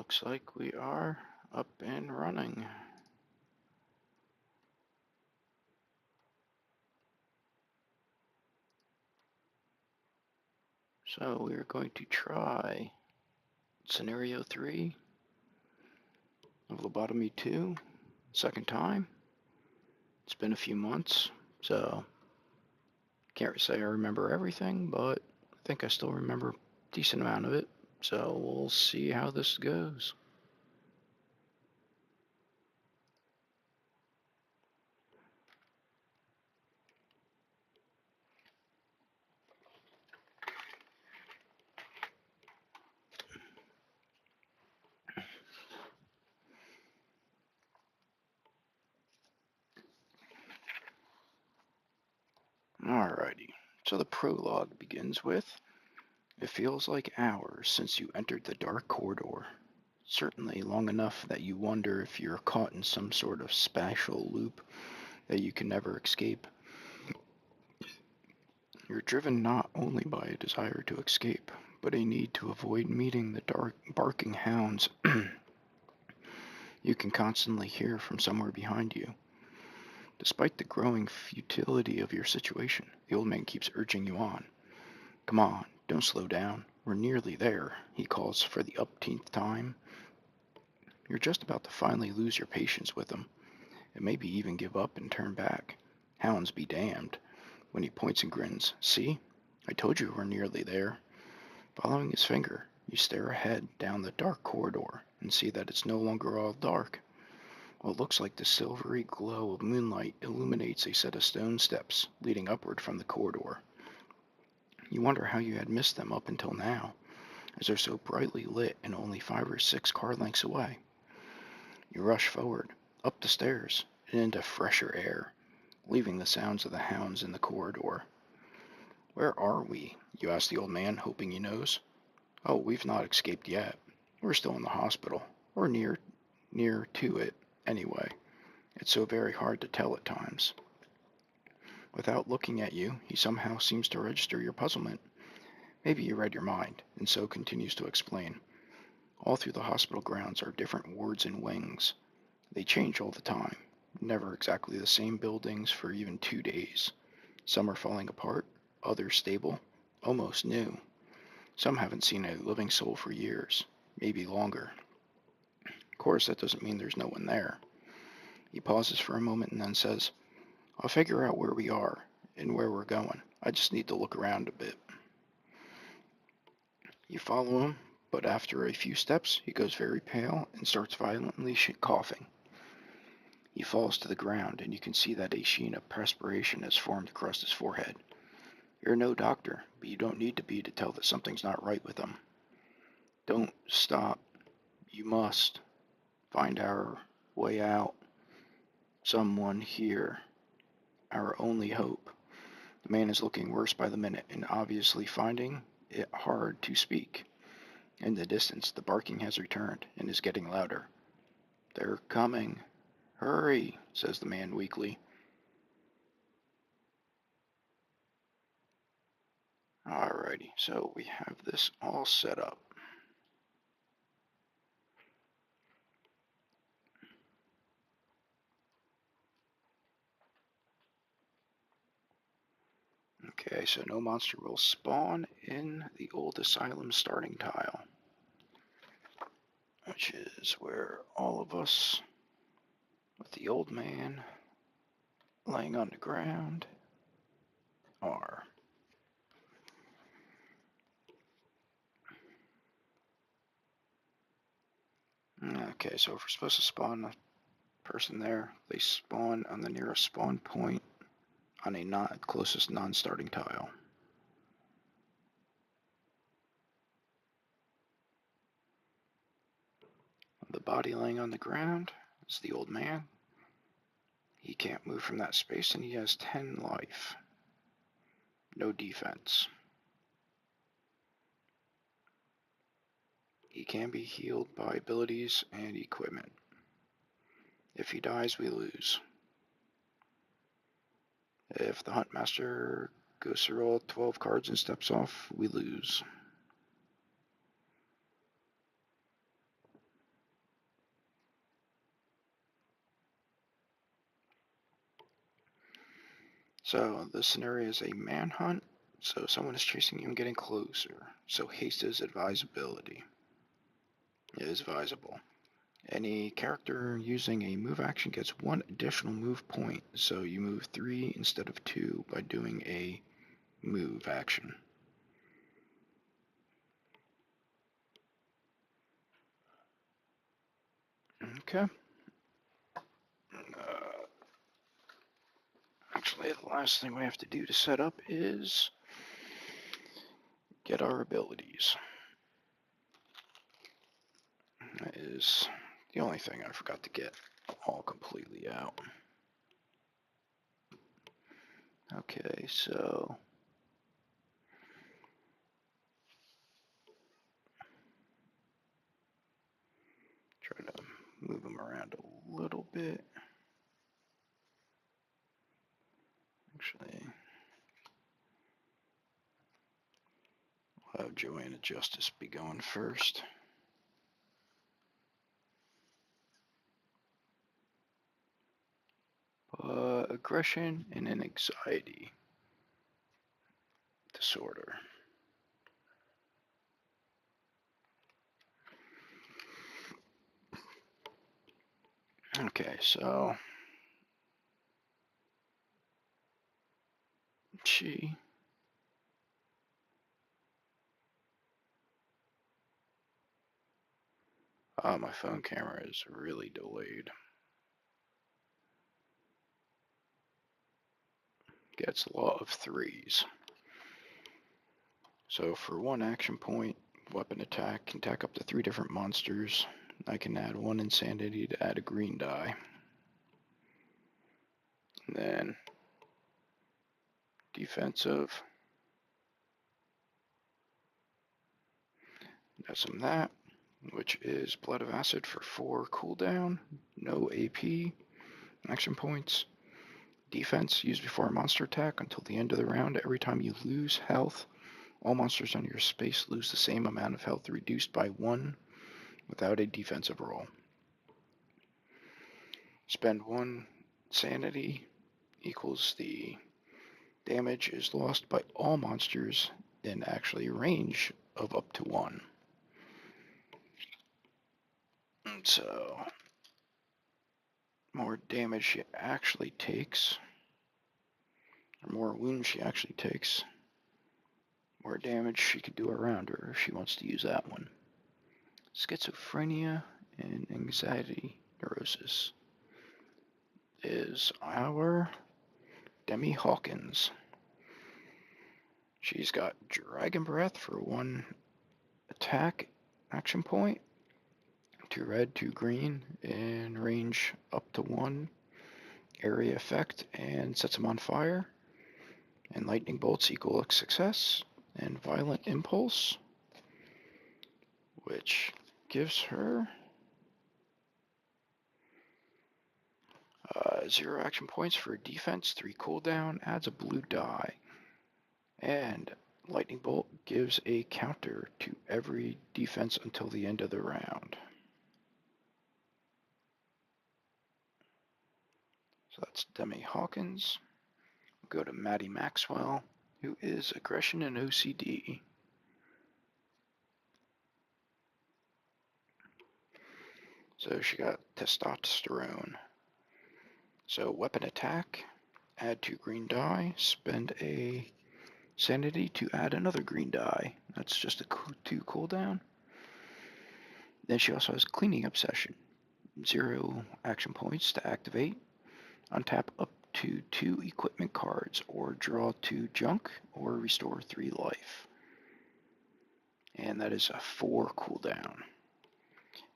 looks like we are up and running. So we're going to try Scenario 3 of Lobotomy 2, second time. It's been a few months, so can't say I remember everything, but I think I still remember a decent amount of it. So we'll see how this goes. Alrighty, so the prologue begins with, "It feels like hours since you entered the dark corridor. Certainly long enough that you wonder if you're caught in some sort of spatial loop that you can never escape. You're driven not only by a desire to escape, but a need to avoid meeting the dark barking hounds you can constantly hear from somewhere behind you. Despite the growing futility of your situation, the old man keeps urging you on. Come on, don't slow down. We're nearly there, he calls for the upteenth time. You're just about to finally lose your patience with him, and maybe even give up and turn back. Hounds be damned, when he points and grins. See? I told you we're nearly there. Following his finger, you stare ahead down the dark corridor and see that it's no longer all dark. What looks like the silvery glow of moonlight illuminates a set of stone steps leading upward from the corridor. You wonder how you had missed them up until now, as they're so brightly lit and only 5 or 6 car lengths away. You rush forward, up the stairs, and into fresher air, leaving the sounds of the hounds in the corridor. Where are we? You ask the old man, hoping he knows. Oh, we've not escaped yet. We're still in the hospital, or near to it, anyway. It's so very hard to tell at times. Without looking at you, he somehow seems to register your puzzlement. Maybe he read your mind, and so continues to explain. All through the hospital grounds are different wards and wings. They change all the time, never exactly the same buildings for even 2 days. Some are falling apart, others stable, almost new. Some haven't seen a living soul for years, maybe longer. Of course, that doesn't mean there's no one there. He pauses for a moment and then says, I'll figure out where we are and where we're going. I just need to look around a bit. You follow him, but after a few steps, he goes very pale and starts violently coughing. He falls to the ground, and you can see that a sheen of perspiration has formed across his forehead. You're no doctor, but you don't need to be to tell that something's not right with him. Don't stop. You must find our way out. Someone here. Our only hope. The man is looking worse by the minute and obviously finding it hard to speak. In the distance, the barking has returned and is getting louder. They're coming. Hurry, says the man weakly. Alrighty, so we have this all set up. Okay, so no monster will spawn in the old asylum starting tile, which is where all of us, with the old man laying on the ground, are. Okay, so if we're supposed to spawn a person there, they spawn on the nearest spawn point on a closest non-starting tile. The body laying on the ground is the old man. He can't move from that space and he has 10 life. No defense. He can be healed by abilities and equipment. If he dies, we lose. If the Hunt Master goes through all 12 cards and steps off, we lose. So the scenario is a manhunt. So someone is chasing you and getting closer. So haste is advisability. It is advisable. Any character using a move action gets one additional move point. So you move 3 instead of 2 by doing a move action. Okay. Actually, the last thing we have to do to set up is get our abilities. That is the only thing I forgot to get all completely out. Okay, so try to move them around a little bit. Actually, I'll have Joanna Justice be going first. Aggression and an anxiety disorder. Okay, so she my phone camera is really delayed. Gets law of 3s. So for 1 action point, weapon attack can attack up to 3 different monsters. I can add 1 insanity to add a green die. And then defensive. That's some that, which is Blood of Acid for 4 cooldown, no AP, action points. Defense used before a monster attack until the end of the round. Every time you lose health, all monsters on your space lose the same amount of health reduced by 1 without a defensive roll. Spend 1 sanity equals the damage is lost by all monsters in actually range of up to 1. So, more damage she actually takes, or more wounds she actually takes, more damage she could do around her if she wants to use that one. Schizophrenia and anxiety neurosis is our Demi Hawkins. She's got Dragon Breath for 1 attack action point, 2 red, 2 green, in range up to 1, area effect, and sets them on fire. And lightning bolts equal a success, and violent impulse, which gives her 0 action points for defense, 3 cooldown, adds a blue die, and lightning bolt gives a counter to every defense until the end of the round. So that's Demi Hawkins. We'll go to Maddie Maxwell, who is aggression and OCD. So she got testosterone. So weapon attack, add 2 green die, spend a sanity to add another green die. That's just a 2 cooldown. Then she also has cleaning obsession. 0 action points to activate. Untap up to 2 equipment cards, or draw 2 junk, or restore 3 life. And that is a 4 cooldown.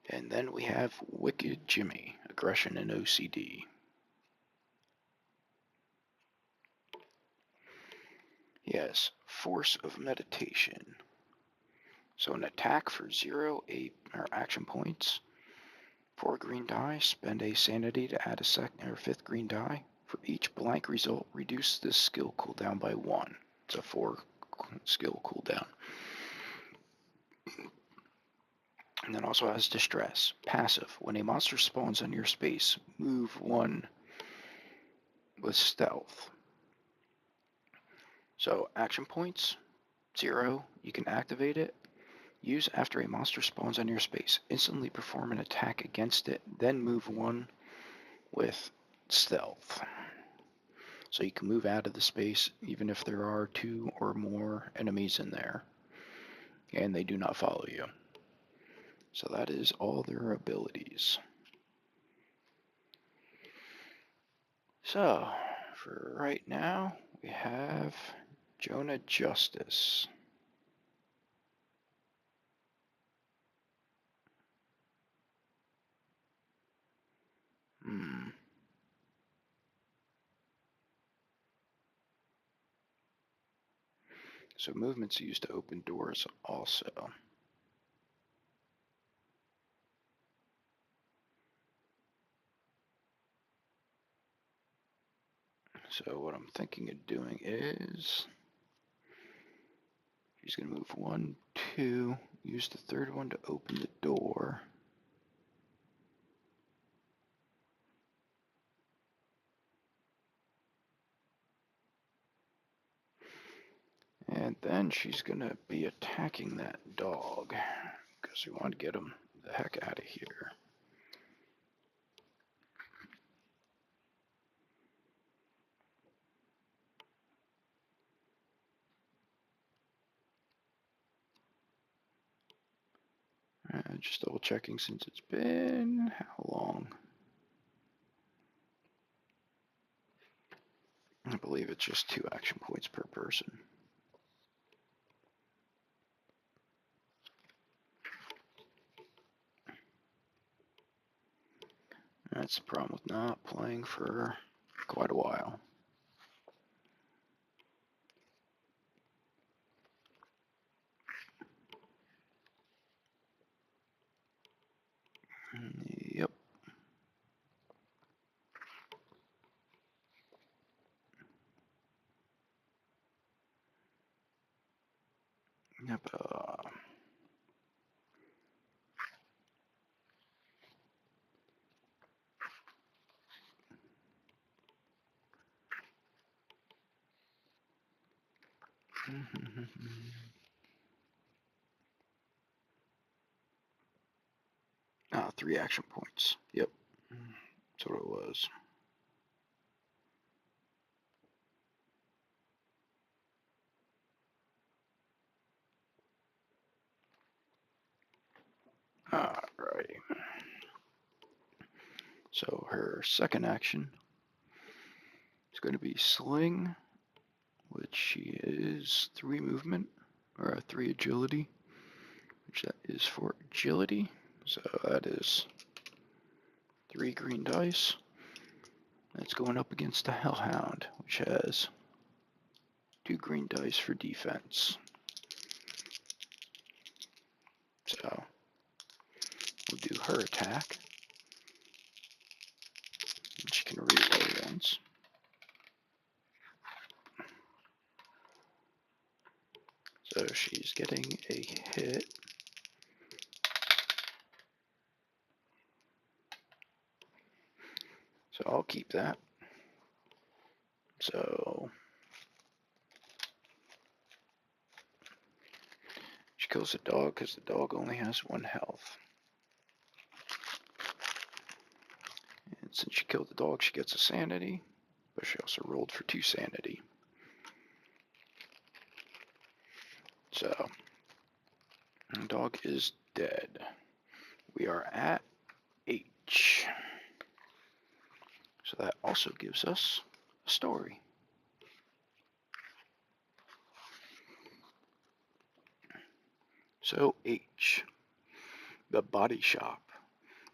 And then we have Wicked Jimmy, aggression and OCD. He has force of meditation. So an attack for 0 action points. 4 green die, spend a sanity to add a 5th green die. For each blank result, reduce this skill cooldown by 1. It's a 4 skill cooldown. And then also has distress. Passive. When a monster spawns on your space, move 1 with stealth. So action points, 0. You can activate it. Use after a monster spawns on your space. Instantly perform an attack against it, then move 1 with stealth. So you can move out of the space even if there are 2 or more enemies in there, and they do not follow you. So that is all their abilities. So, for right now, we have Jonah Justice. So movement's used to open doors also. So what I'm thinking of doing is she's going to move 1, 2, use the third one to open the door. And then she's going to be attacking that dog because we want to get him the heck out of here. Just double checking since it's been how long? I believe it's just 2 action points per person. That's the problem with not playing for quite a while. Yep. Yep. Ah, 3 action points. Yep. That's what it was. Alright. So her second action is going to be Sling, which she is 3 movement, or 3 agility, which that is for agility. So that is 3 green dice. That's going up against the Hellhound, which has 2 green dice for defense. So we'll do her attack. And she can reroll once. So she's getting a hit. So I'll keep that. So she kills the dog because the dog only has 1 health. And since she killed the dog, she gets a sanity, but she also rolled for 2 sanity. So the dog is dead. We are at H. So that also gives us a story. So H, the body shop.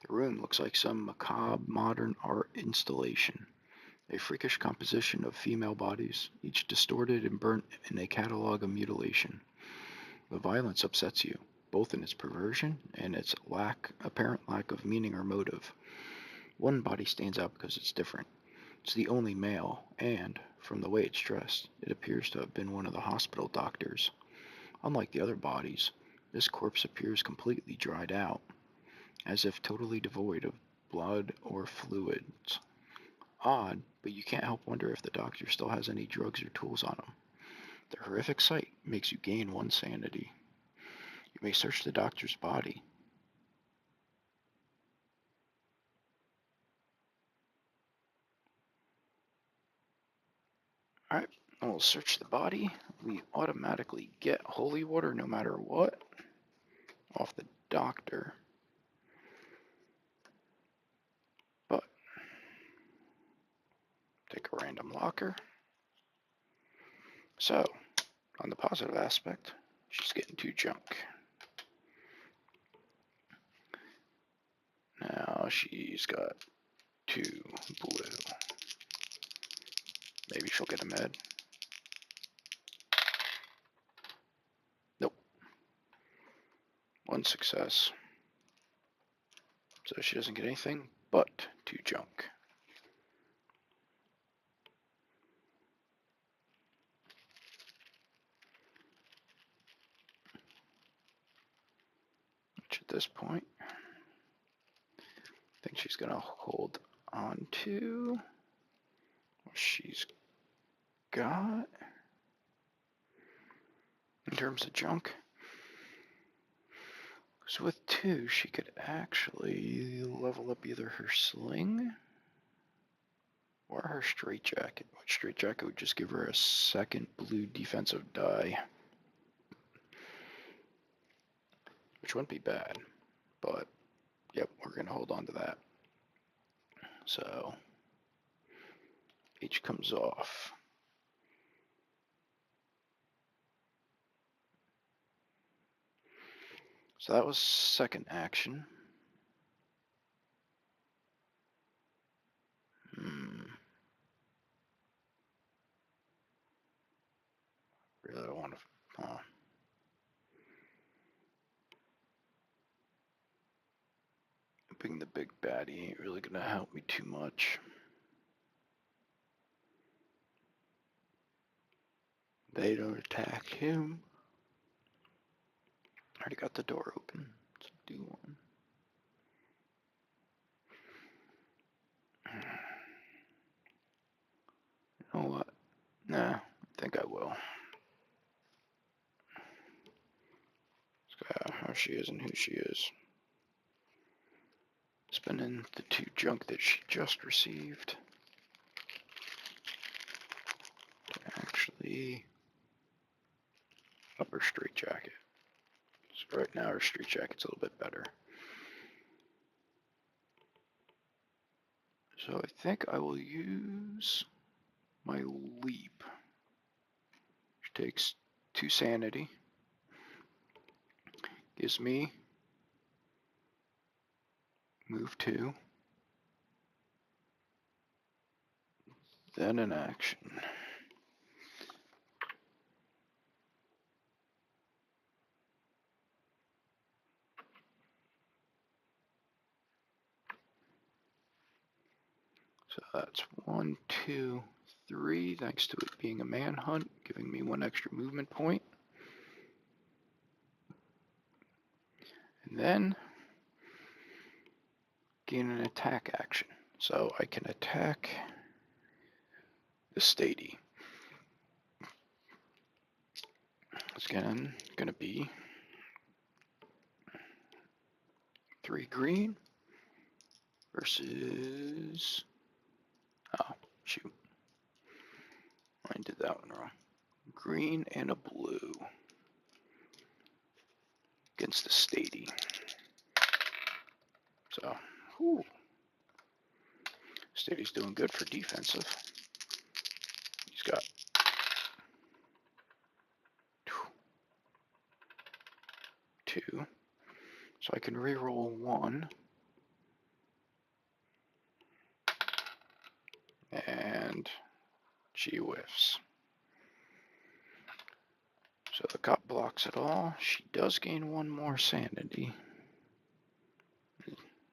The room looks like some macabre modern art installation. A freakish composition of female bodies, each distorted and burnt in a catalog of mutilation. The violence upsets you, both in its perversion and its apparent lack of meaning or motive. One body stands out because it's different. It's the only male, and, from the way it's dressed, it appears to have been one of the hospital doctors. Unlike the other bodies, this corpse appears completely dried out, as if totally devoid of blood or fluids. Odd, but you can't help wonder if the doctor still has any drugs or tools on him. The horrific sight makes you gain 1 sanity. You may search the doctor's body. Alright, and we'll search the body. We automatically get holy water no matter what off the doctor. But take a random locker. So, on the positive aspect, she's getting 2 junk. Now she's got 2 blue. Maybe she'll get a med. Nope. 1 success. So she doesn't get anything but 2 junk. Which at this point, I think she's going to hold on to what she's got in terms of junk. So with 2, she could actually level up either her sling or her straitjacket. Which straitjacket would just give her a 2nd blue defensive die. Which wouldn't be bad, but yep, we're going to hold on to that. So H comes off. So that was 2nd action. Really don't want to. Being the big baddie ain't really gonna help me too much. They don't attack him. Already got the door open. Let's do one. You know what? Nah, I think I will. How she is and who she is. Spending the 2 junk that she just received. Actually, up her straitjacket. So right now her straitjacket's a little bit better. So I think I will use my leap. Which takes 2 sanity. Gives me move 2. Then an action. So that's 1, 2, 3, thanks to it being a manhunt, giving me 1 extra movement point. And then gain an attack action. So I can attack the statey. It's gonna be 3 green versus, oh shoot, I did that one wrong. Green and a blue against the statey. So, whew. Statey's doing good for defensive. He's got 2. So I can reroll 1. And she whiffs. So the cop blocks it all. She does gain 1 more sanity.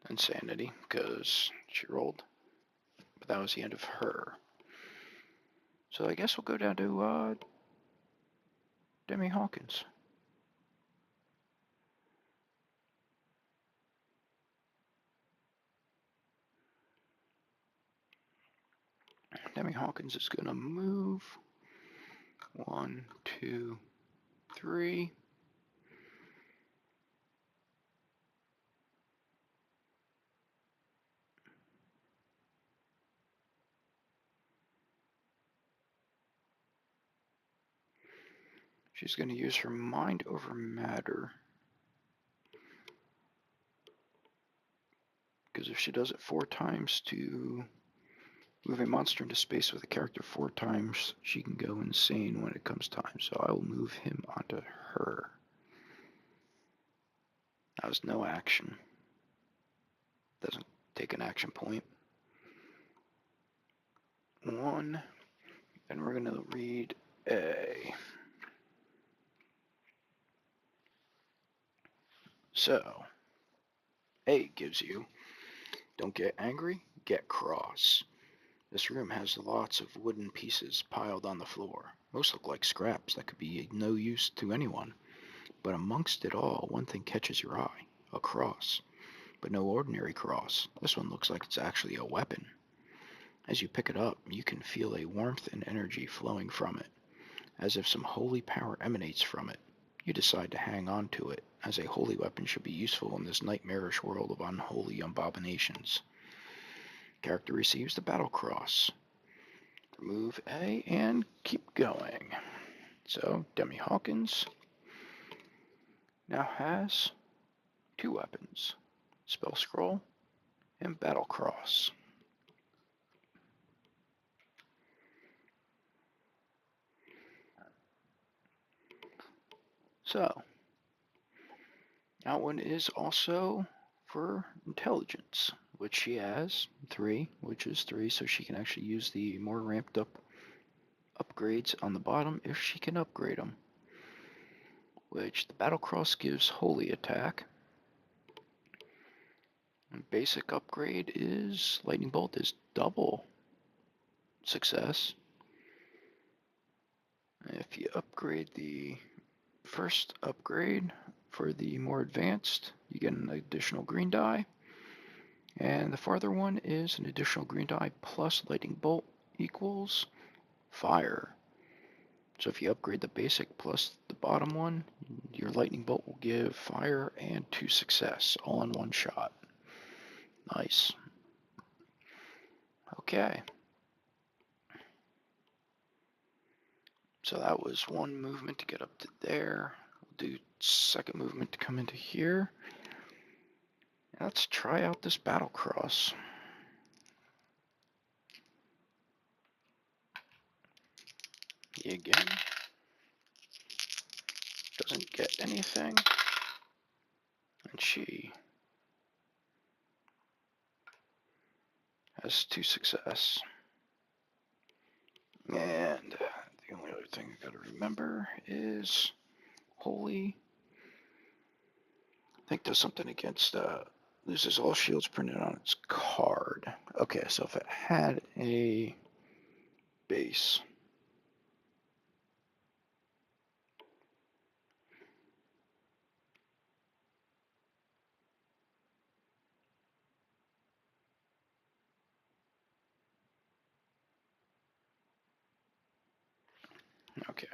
Insanity, because she rolled. But that was the end of her. So I guess we'll go down to Demi Hawkins. Demi Hawkins is going to move 1, 2, 3. She's going to use her mind over matter. Because if she does it 4 times to move a monster into space with a character 4 times, she can go insane when it comes time. So I will move him onto her. That was no action. Doesn't take an action point. 1. And we're going to read A. So, A gives you, don't get angry, get cross. This room has lots of wooden pieces piled on the floor. Most look like scraps that could be no use to anyone. But amongst it all, one thing catches your eye, a cross. But no ordinary cross. This one looks like it's actually a weapon. As you pick it up, you can feel a warmth and energy flowing from it, as if some holy power emanates from it. You decide to hang on to it, as a holy weapon should be useful in this nightmarish world of unholy abominations. Character receives the battle cross. Remove A and keep going. So, Demi Hawkins now has 2 weapons, Spell Scroll and Battle Cross. So, that one is also for intelligence, which she has 3, which is 3, so she can actually use the more ramped up upgrades on the bottom if she can upgrade them. Which the Battle Cross gives Holy Attack. And basic upgrade is Lightning Bolt is double success. If you upgrade the first upgrade for the more advanced, you get an additional green die. And the farther one is an additional green die plus Lightning Bolt equals fire. So if you upgrade the basic plus the bottom one, your Lightning Bolt will give fire and 2 success, all in one shot. Nice. Okay. So that was one movement to get up to there. We'll do second movement to come into here. Let's try out this Battle Cross. He again doesn't get anything. And she has 2 success. And the only other thing I gotta remember is Holy. I think does something against loses all shields printed on its card. Okay, so if it had a base. Okay.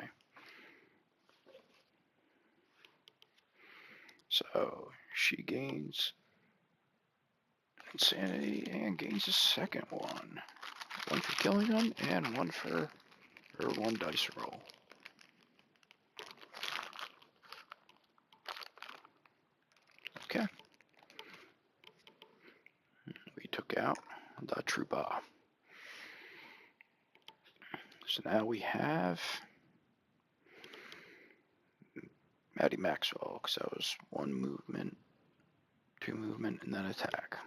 So she gains insanity and gains a second one. 1 for killing them and 1 for her 1 dice roll. Okay. We took out the Trooper. So now we have Maddie Maxwell, because that was 1 movement, 2 movement, and then attack.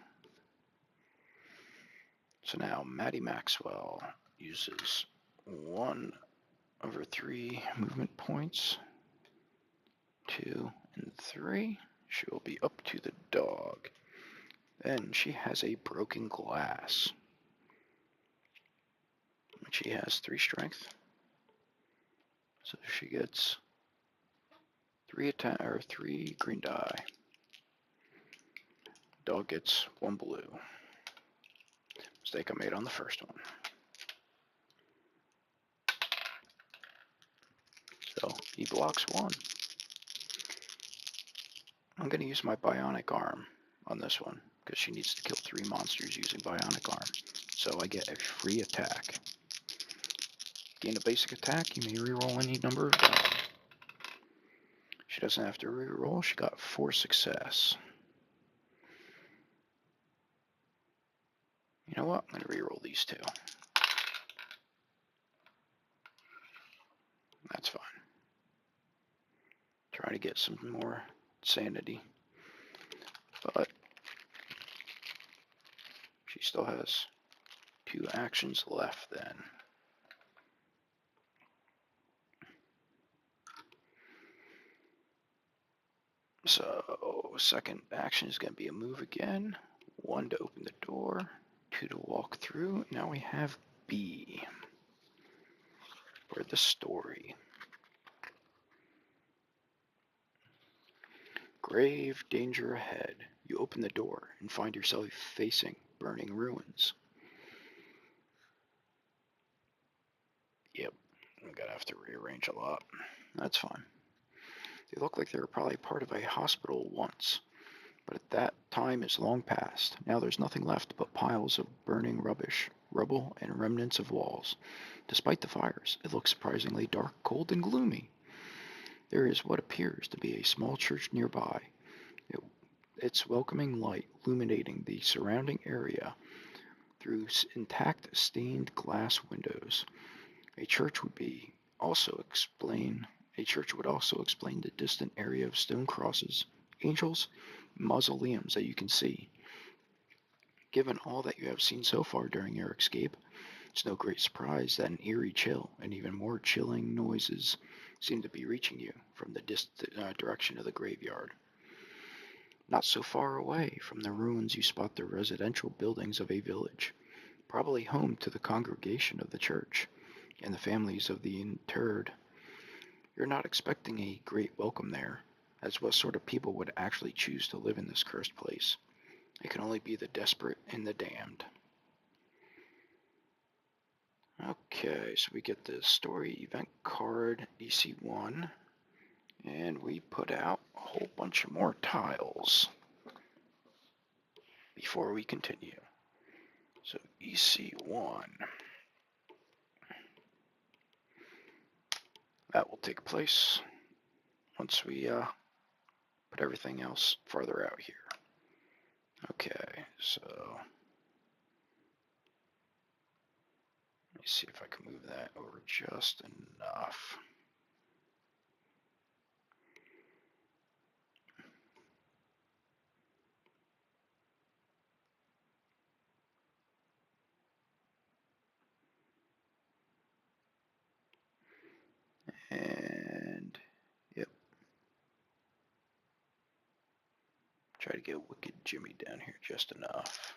So now Maddie Maxwell uses 1 over 3 movement points, 2 and 3. She will be up to the dog. Then she has a broken glass. She has 3 strength. So she gets 3 attack or 3 green die. Dog gets 1 blue. Mistake I made on the first one. He blocks one. I'm going to use my bionic arm on this one, because she needs to kill 3 monsters using bionic arm. So I get a free attack. Gain a basic attack, you may reroll any number of dice. She doesn't have to reroll, she got 4 success. You know what, I'm going to reroll these 2. That's fine. Trying to get some more sanity. But she still has 2 actions left then. So, second action is going to be a move again. 1 to open the door, 2 to walk through. Now we have B for the story. Grave danger ahead. You open the door and find yourself facing burning ruins. Yep, I'm going to have to rearrange a lot. That's fine. They look like they were probably part of a hospital once, but at that time is long past. Now there's nothing left but piles of burning rubbish, rubble, and remnants of walls. Despite the fires, it looks surprisingly dark, cold, and gloomy. There is what appears to be a small church nearby, its welcoming light illuminating the surrounding area through intact stained glass windows. A church would also explain the distant area of stone crosses, angels, mausoleums that you can see. Given all that you have seen so far during your escape, it's no great surprise that an eerie chill and even more chilling noises seem to be reaching you from the direction of the graveyard. Not so far away from the ruins, you spot the residential buildings of a village, probably home to the congregation of the church and the families of the interred. You're not expecting a great welcome there, as what sort of people would actually choose to live in this cursed place? It can only be the desperate and the damned. Okay, so we get the story event card, EC1, and we put out a whole bunch of more tiles before we continue. So EC1, that will take place once we put everything else farther out here. Okay, so let me see if I can move that over just enough. And yep, try to get Wicked Jimmy down here just enough.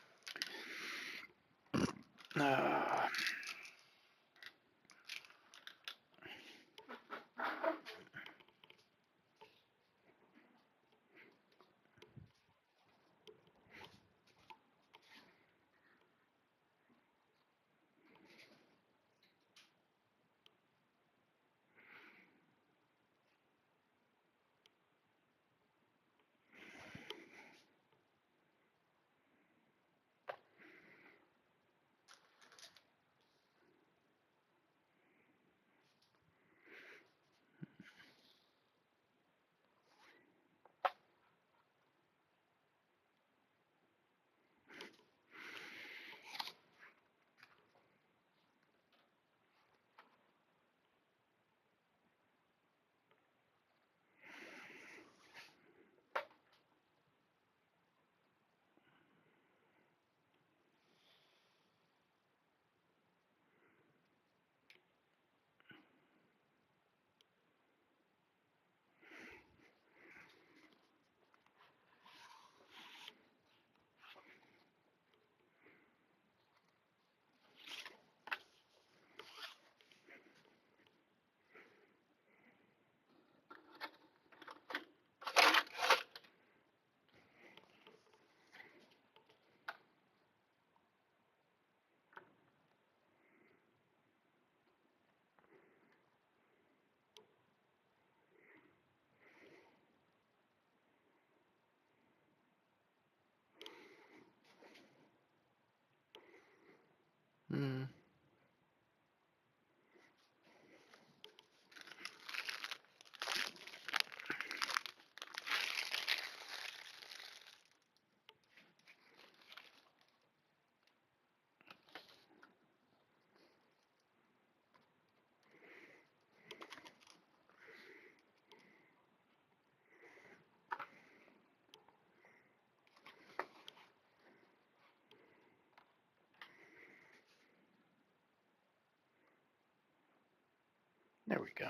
There we go.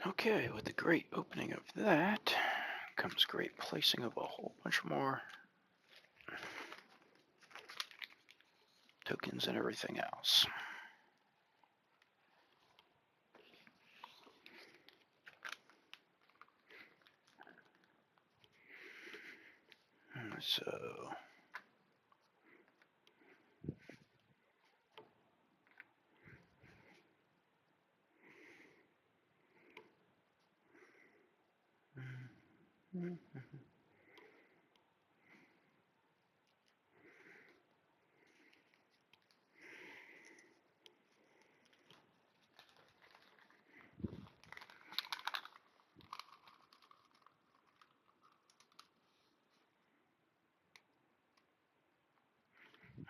Okay, with the great opening of that comes great placing of a whole bunch more tokens and everything else. So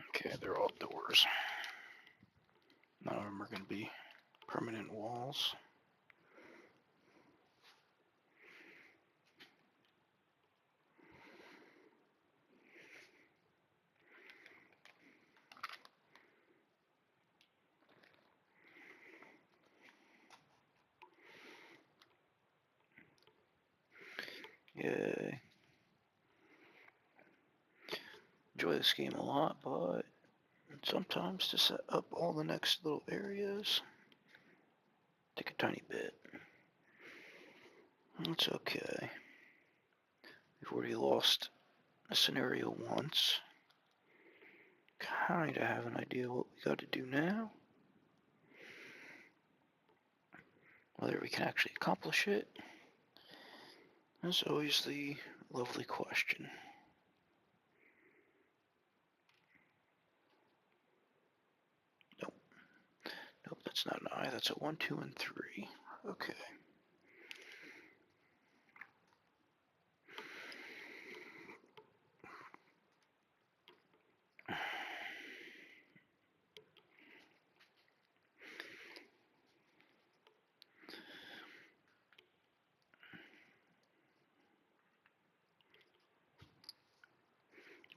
okay, they're all doors. None of them are going to be permanent walls. Yay. Enjoy this game a lot, but sometimes to set up all the next little areas take a tiny bit. It's okay. We've already lost a scenario once. Kinda have an idea what we gotta do now. Whether we can actually accomplish it is always the lovely question. Nope. Nope, that's not an I, that's a 1, 2, and 3. Okay.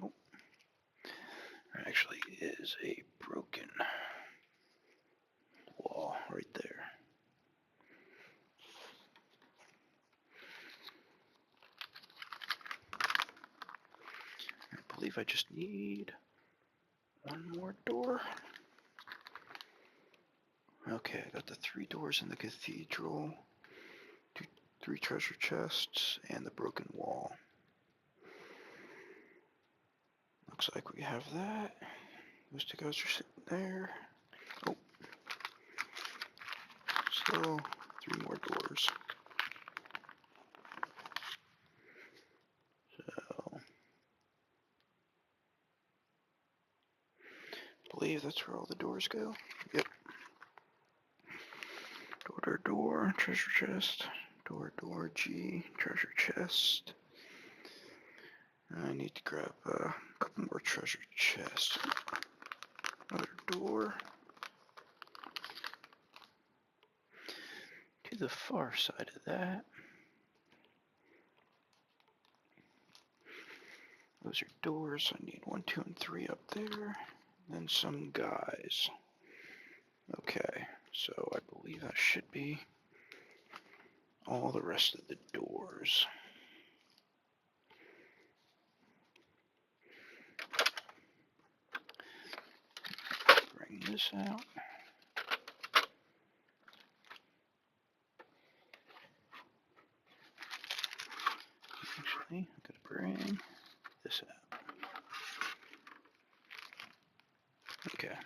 Oh, there actually is a broken wall right there. I believe I just need one more door. Okay, I got the 3 doors in the cathedral, 3 treasure chests, and the broken wall. Looks like we have that. Those 2 guys are sitting there. Oh. So, 3 more doors. So, I believe that's where all the doors go. Yep. Door to door, treasure chest. Door, G, treasure chest. I need to grab a couple more treasure chests. Another door. To the far side of that. Those are doors. I need 1, 2, and 3 up there. And some guys. Okay, so I believe that should be all the rest of the doors. Bring this out. Actually, I'm going to bring this out. Okay.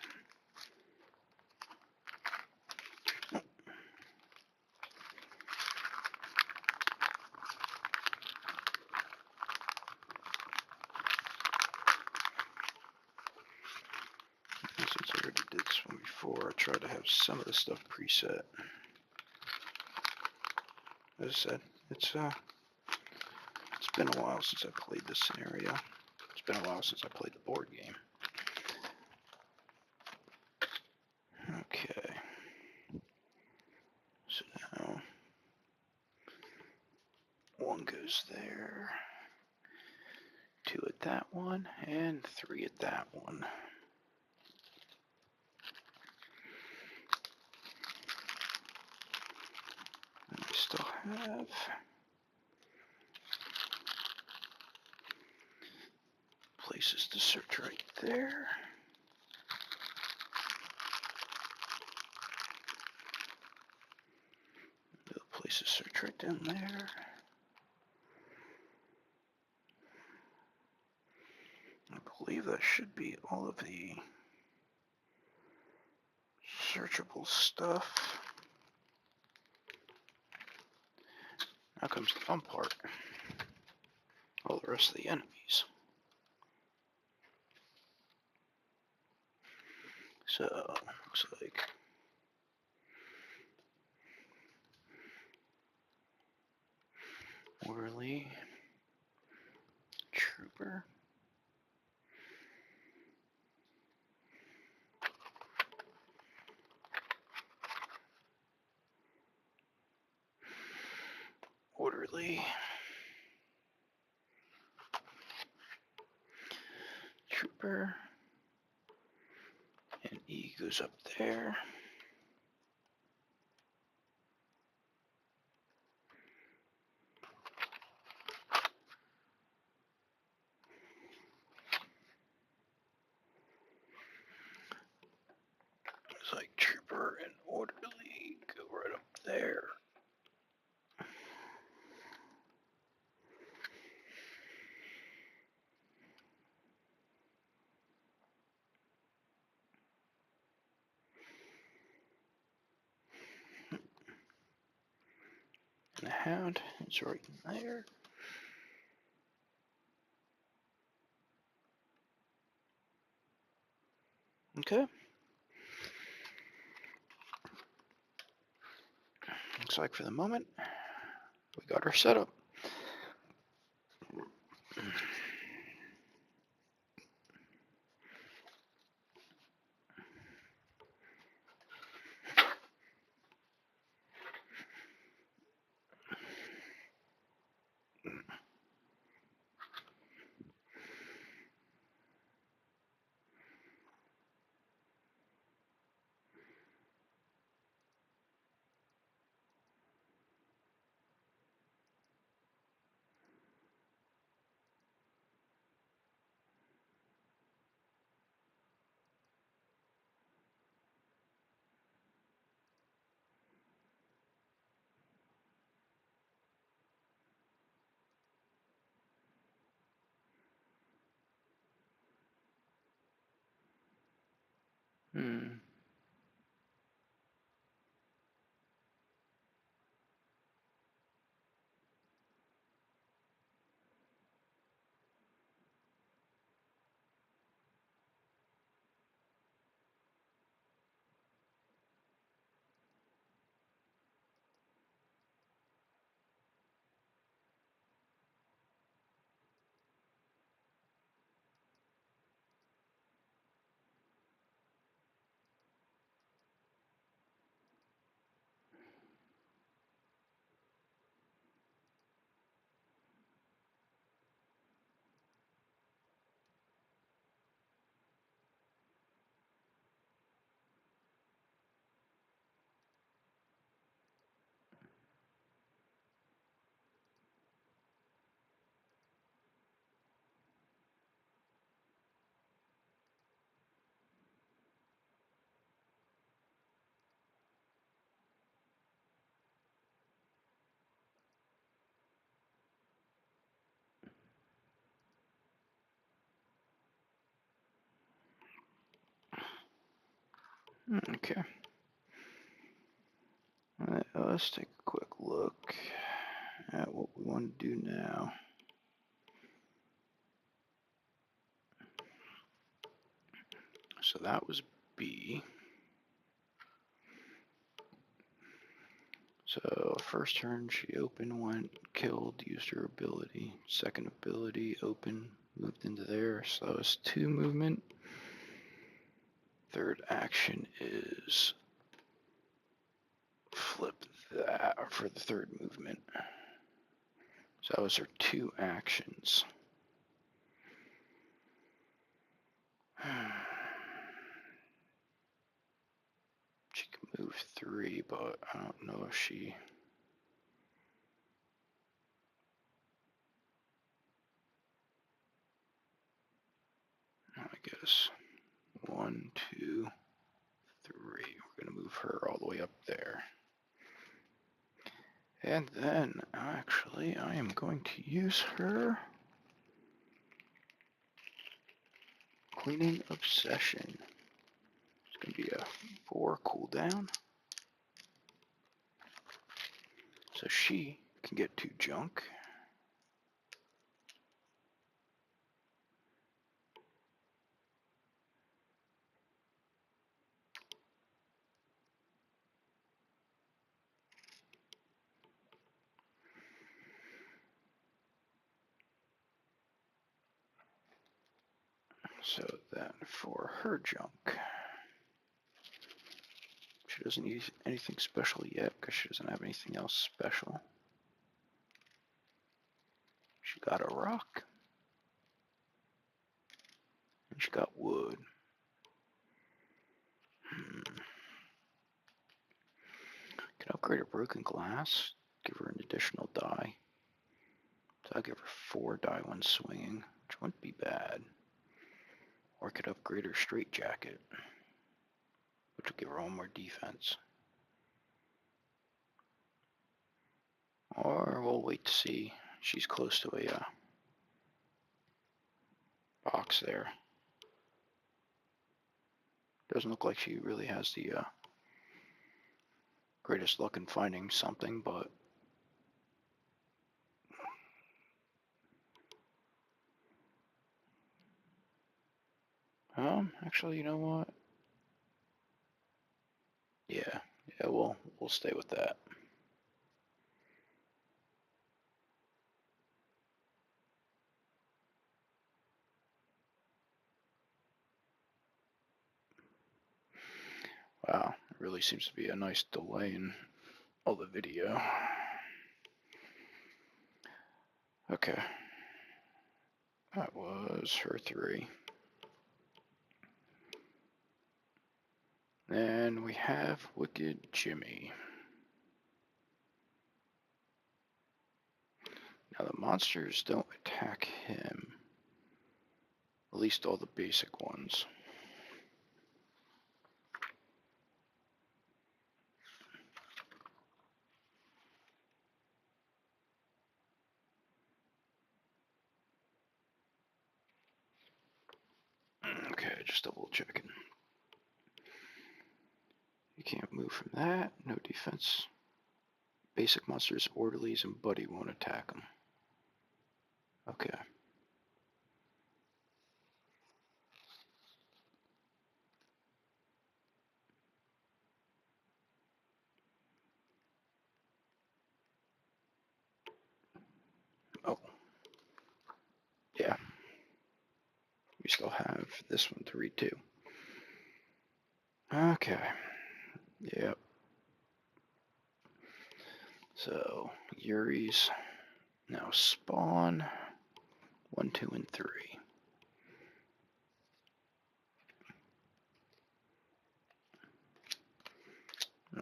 try to have some of the stuff preset. As I said, it's been a while since I played this scenario. It's been a while since I played the board game. Okay. So now 1 goes there, 2 at that one, and 3 at that one. And I still have places to search right there. Places to search right down there. I believe that should be all of the searchable stuff. Now comes the fun part. All the rest of the enemies. So, looks like orderly, trooper, orderly, trooper, and E goes up there. It's like trooper and orderly go right up there. And the hound is right in there. Okay. Looks like for the moment, we got our setup. Okay. Let's take a quick look at what we want to do now. So that was B. So first turn she opened, went, killed, used her ability. Second ability, open, moved into there. So that was 2 movement. Third action is flip that for the third movement. So that was her 2 actions. She can move 3, but I don't know if she... I guess 1, 2, 3. We're going to move her all the way up there. And then, actually, I am going to use her Cleaning Obsession. It's going to be a 4 cooldown. So she can get 2 junk. So then for her junk, she doesn't need anything special yet because she doesn't have anything else special. She got a rock. And she got wood. Can upgrade her broken glass. Give her an additional die. So I'll give her 4 die when swinging, which wouldn't be bad. Or I could upgrade her straight jacket, which will give her 1 more defense. Or we'll wait to see. She's close to a box there. Doesn't look like she really has the greatest luck in finding something, but actually, you know what? Yeah, we'll stay with that. Wow, it really seems to be a nice delay in all the video. Okay. That was her 3. Then we have Wicked Jimmy. Now the monsters don't attack him. At least all the basic ones. Okay, just double checking. You can't move from that. No defense. Basic monsters, orderlies, and buddy won't attack him. Okay. Oh. Yeah. We still have this one to read too. Okay. Yep. So, Yuri's now spawn 1, 2, and 3.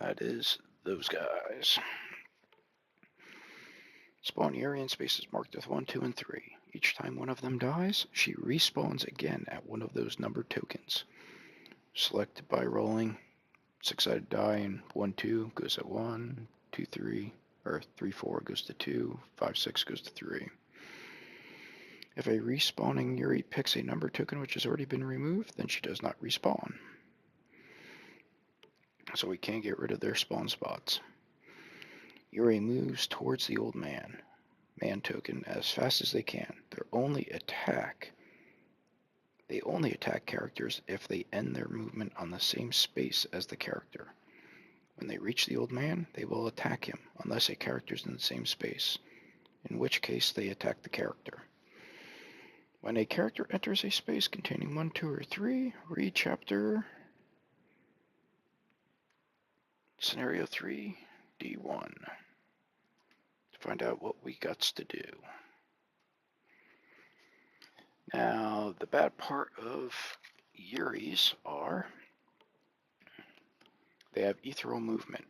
That is those guys. Spawn Yuri in spaces marked with 1, 2, and 3. Each time one of them dies, she respawns again at one of those numbered tokens. Selected by rolling 6-sided die, and 1, 2 goes at 1, 2, 3, or 3, 4 goes to 2, 5, 6 goes to 3. If a respawning Yuri picks a number token which has already been removed, then she does not respawn. So we can't get rid of their spawn spots. Yuri moves towards the old man token as fast as they can. They only attack characters if they end their movement on the same space as the character. When they reach the old man, they will attack him unless a character is in the same space, in which case they attack the character. When a character enters a space containing 1, 2, or 3, read chapter Scenario 3, D1 to find out what we got to do. Now, the bad part of Yuris are they have ethereal movement.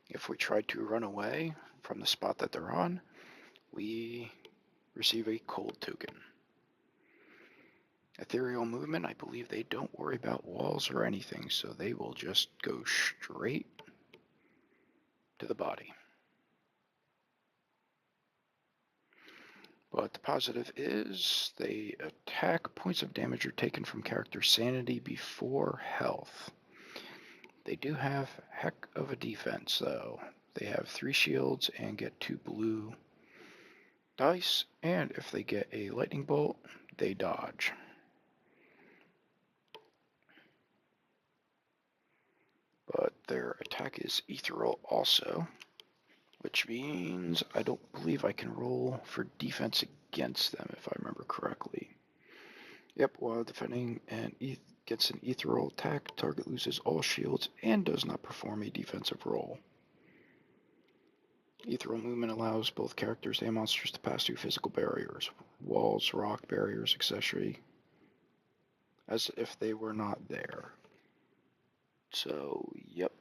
If we try to run away from the spot that they're on, we receive a cold token. Ethereal movement, I believe they don't worry about walls or anything, so they will just go straight to the body. But the positive is they attack. Points of damage are taken from character sanity before health. They do have heck of a defense, though. They have 3 shields and get 2 blue dice, and if they get a lightning bolt, they dodge. But their attack is ethereal also, which means I don't believe I can roll for defense against them, if I remember correctly. Yep, while defending against an ethereal attack, target loses all shields and does not perform a defensive roll. Ethereal movement allows both characters and monsters to pass through physical barriers, walls, rock barriers, etc., as if they were not there. So, yep.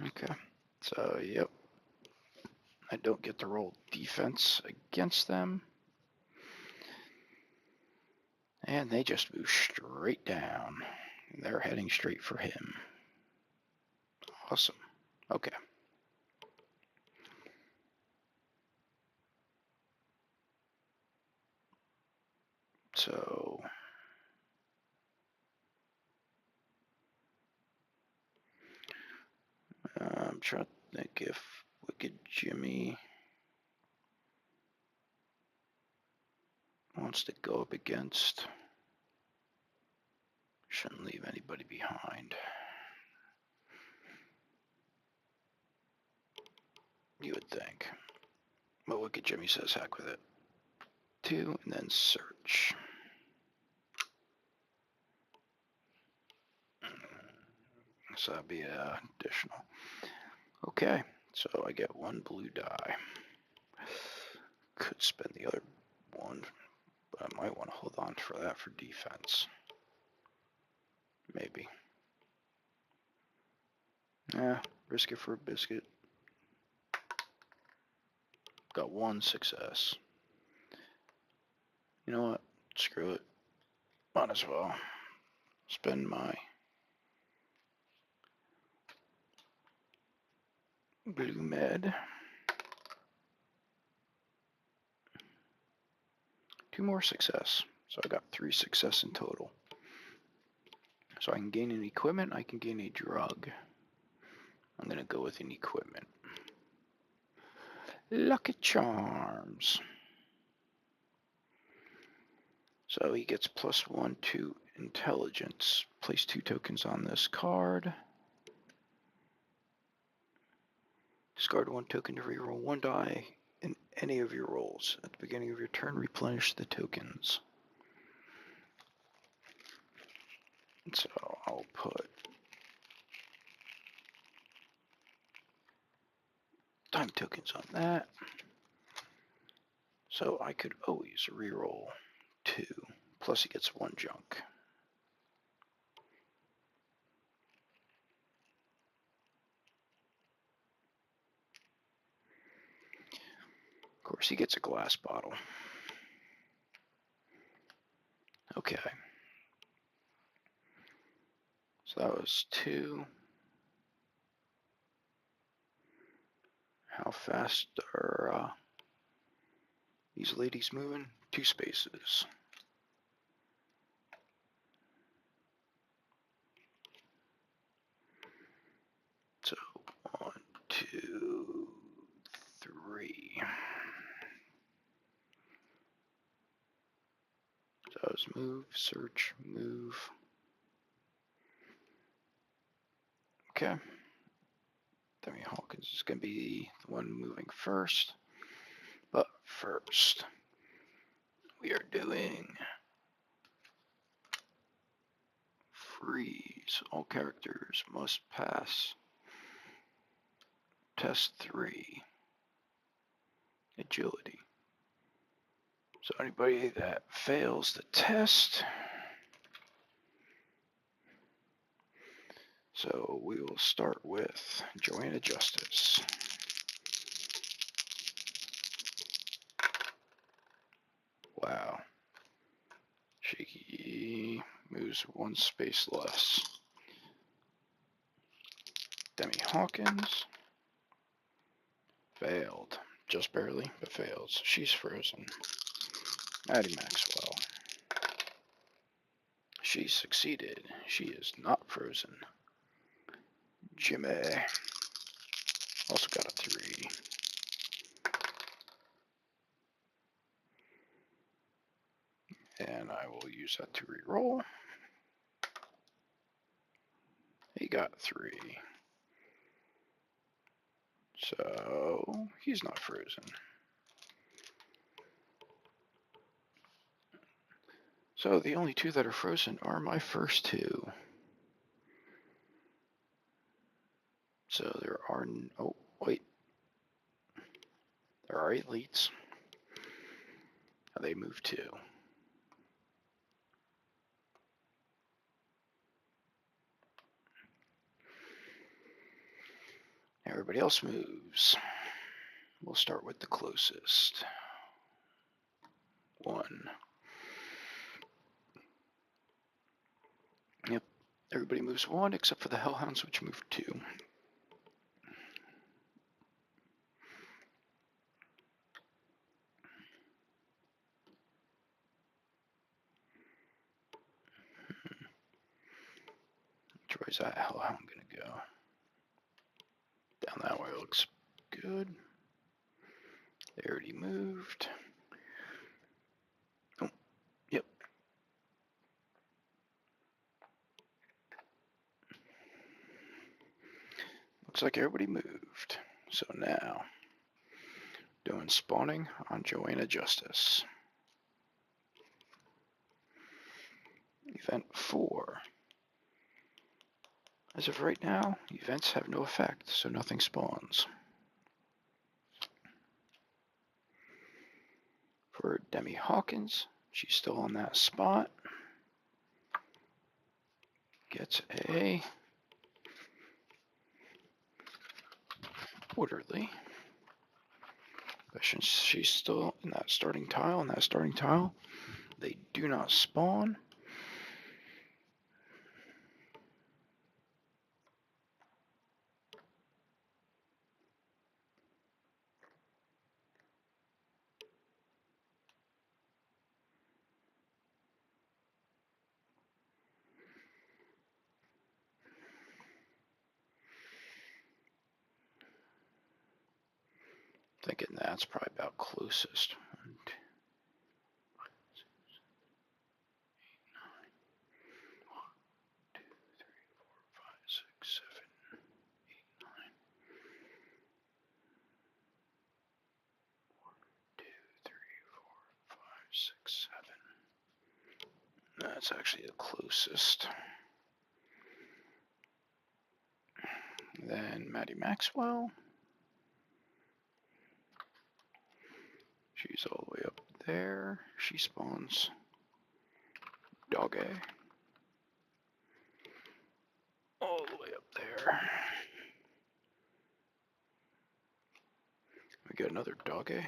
Okay, so, yep. I don't get to roll defense against them. And they just move straight down. They're heading straight for him. Awesome. Okay. So, I'm trying to think if Wicked Jimmy wants to go up against. Shouldn't leave anybody behind. You would think. But Wicked Jimmy says heck with it. 2, and then search. So that'd be additional. Okay, so I get 1 blue die. Could spend the other 1, but I might want to hold on for that for defense. Maybe. Risk it for a biscuit. Got 1 success. You know what? Screw it. Might as well spend my blue med. 2 more success. So I got 3 success in total. So I can gain an equipment, I can gain a drug. I'm going to go with an equipment. Lucky Charms. So he gets +1 to intelligence. Place 2 tokens on this card. Discard 1 token to reroll 1 die in any of your rolls. At the beginning of your turn, replenish the tokens. So I'll put time tokens on that. So I could always reroll 2. Plus he gets 1 junk. Of course, he gets a glass bottle. Okay. So that was 2. How fast are these ladies moving? 2 spaces. 2, 3. So it's move, search, move. Okay. Demi Hawkins is going to be the one moving first. But first, we are doing freeze. All characters must pass test 3, agility. So anybody that fails the test, so we will start with Joanna Justice. Wow. She moves 1 space less. Demi Hawkins failed. Just barely, but fails. She's frozen. Maddie Maxwell. She succeeded. She is not frozen. Jimmy also got a 3. And I will use that to re-roll. He got 3. So he's not frozen. So the only 2 that are frozen are my first 2. So there are, oh wait, there are elites. They move 2. Everybody else moves. We'll start with the closest. 1. Yep, everybody moves 1 except for the Hellhounds, which move 2. Which way is that Hellhound gonna go? Down that way looks good. They already moved. Oh, yep. Looks like everybody moved. So now, doing spawning on Joanna Justice. Event 4. As of right now, events have no effect, so nothing spawns. For Demi Hawkins, she's still on that spot. Gets a orderly. But since she's still in that starting tile, they do not spawn. Thinking that's probably about closest. 1, 2, 6, 8, 9. 1, 2, 3, 4, 5, 6, 7, 8, 9. 1, 2, 3, 4, 5, 6, 7. That's actually the closest. Then Maddie Maxwell. She's all the way up there. She spawns Doggy. All the way up there. We got another Doggy.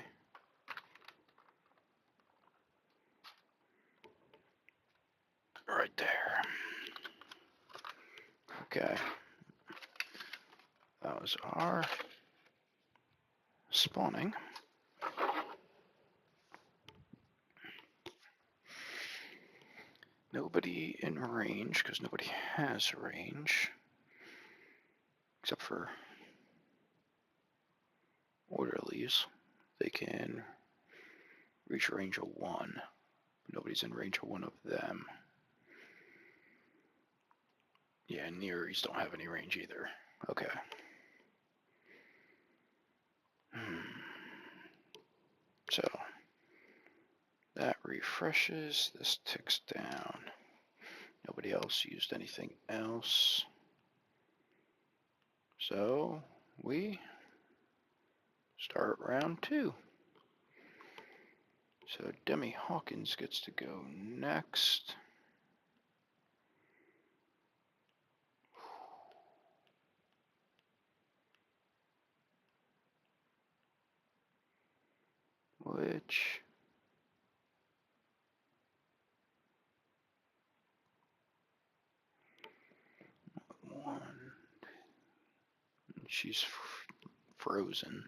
Right there. Okay. That was our spawning. Nobody in range, because nobody has range. Except for abilities. They can reach a range of 1. Nobody's in range of 1 of them. Yeah, Nearies don't have any range either. Okay. So, that refreshes. This ticks down. Nobody else used anything else. So, we start round 2. So, Demi Hawkins gets to go next. Which... one... She's frozen.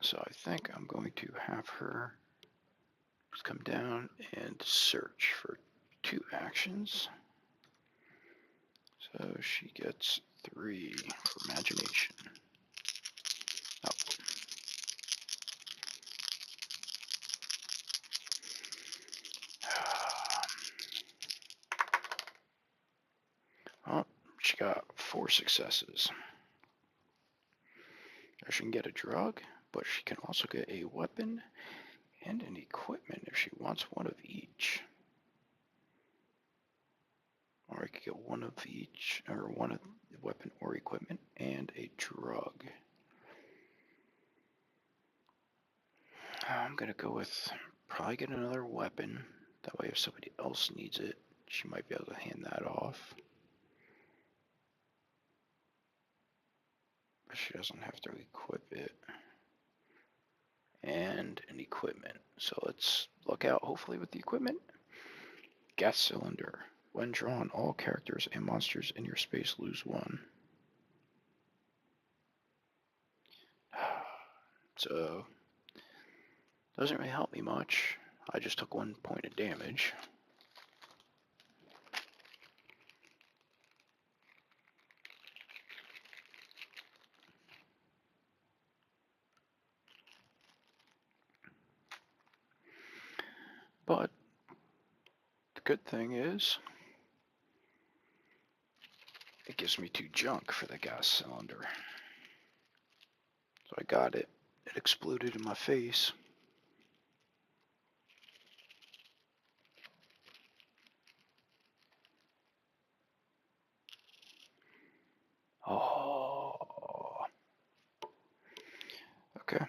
So I think I'm going to have her just come down and search for 2 actions. So she gets 3 for imagination. Oh. Well, she got 4 successes. She can get a drug, but she can also get a weapon and an equipment if she wants one of each. Or I could get one of each, or one of the weapon or equipment and a drug. I'm gonna go with probably get another weapon. That way if somebody else needs it, she might be able to hand that off. But she doesn't have to equip it. And an equipment. So let's look out hopefully with the equipment. Gas cylinder. When drawn, all characters and monsters in your space lose 1. So, doesn't really help me much. I just took 1 point of damage. But the good thing is, it gives me 2 junk for the gas cylinder. So I got it. It exploded in my face. Oh. Okay.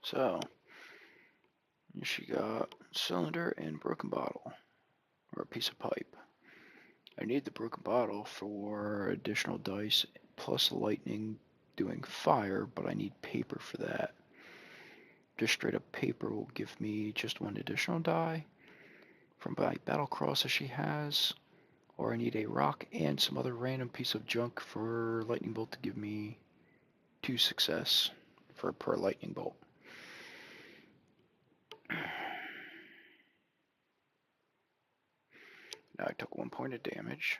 So, she got cylinder and broken bottle, or a piece of pipe. I need the broken bottle for additional dice plus lightning doing fire, but I need paper for that. Just straight up paper will give me just 1 additional die from my battle crosses she has, or I need a rock and some other random piece of junk for lightning bolt to give me 2 success for per lightning bolt. Now I took 1 point of damage.